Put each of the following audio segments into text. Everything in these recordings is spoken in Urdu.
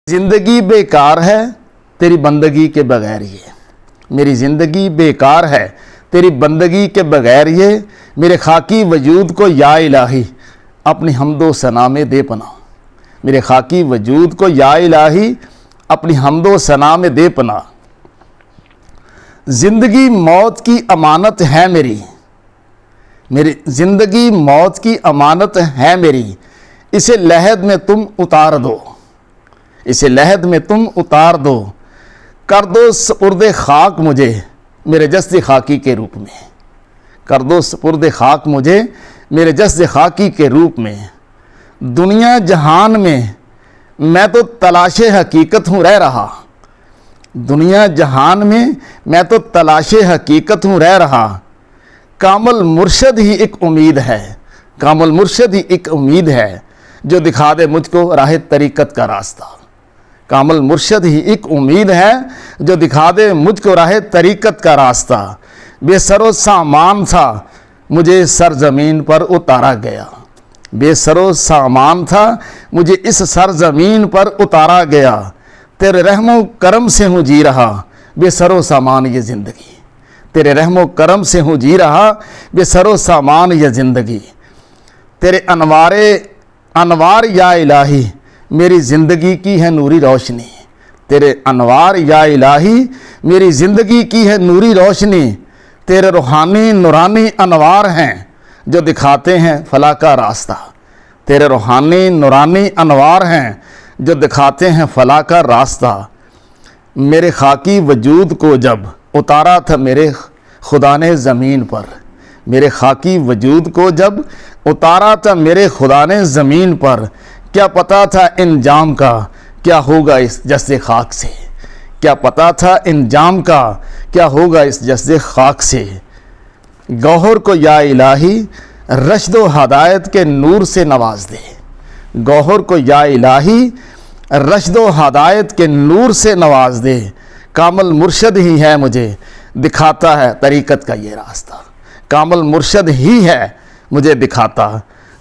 زندگی بیکار ہے تیری بندگی کے بغیر یہ، میری زندگی بیکار ہے تیری بندگی کے بغیر یہ، میرے خاکی وجود کو یا الہی اپنی حمد و ثنا میں دے پناہ، میرے خاکی وجود کو یا الہی اپنی حمد و ثنا میں دے پناہ۔ زندگی موت کی امانت ہے میری زندگی موت کی امانت ہے میری، اسے لحد میں تم اتار دو، اسے لحد میں تم اتار دو، کر دو سپرد خاک مجھے میرے جسد خاکی کے روپ میں، کر دو سپرد خاک مجھے میرے جسد خاکی کے روپ میں۔ دنیا جہان میں تو تلاش حقیقت ہوں رہ رہا، دنیا جہان میں تو تلاش حقیقت ہوں رہ رہا، کامل مرشد ہی ایک امید ہے، کامل مرشد ہی ایک امید ہے جو دکھا دے مجھ کو راہ طریقت کا راستہ، کامل مرشد ہی ایک امید ہے جو دکھا دے مجھ کو راہ طریقت کا راستہ۔ بے سر و سامان تھا مجھے سرزمین پر اتارا گیا، بے سر و سامان تھا مجھے اس سرزمین پر اتارا گیا، تیرے رحم و کرم سے ہوں جی رہا بے سر و سامان یہ زندگی، تیرے رحم و کرم سے ہوں جی رہا بے سر و سامان یہ زندگی۔ تیرے انوار یا الہی میری زندگی کی ہے نوری روشنی، تیرے انوار یا الہی میری زندگی کی ہے نوری روشنی، تیرے روحانی نورانی انوار ہیں جو دکھاتے ہیں فلاح کا راستہ، تیرے روحانی نورانی انوار ہیں جو دکھاتے ہیں فلاح کا راستہ۔ میرے خاکی وجود کو جب اتارا تھا میرے خدا نے زمین پر، میرے خاکی وجود کو جب اتارا تھا میرے خدا نے زمین پر، کیا پتا تھا انجام کا کیا ہوگا اس جسد خاک سے، کیا پتا تھا انجام کا کیا ہوگا اس جسد خاک سے۔ گوہر کو یا الہی رشد و ہدایت کے نور سے نواز دے، گوہر کو یا الہی رشد و ہدایت کے نور سے نواز دے، کامل مرشد ہی ہے مجھے دکھاتا ہے طریقت کا یہ راستہ، کامل مرشد ہی ہے مجھے دکھاتا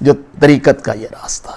جو طریقت کا یہ راستہ۔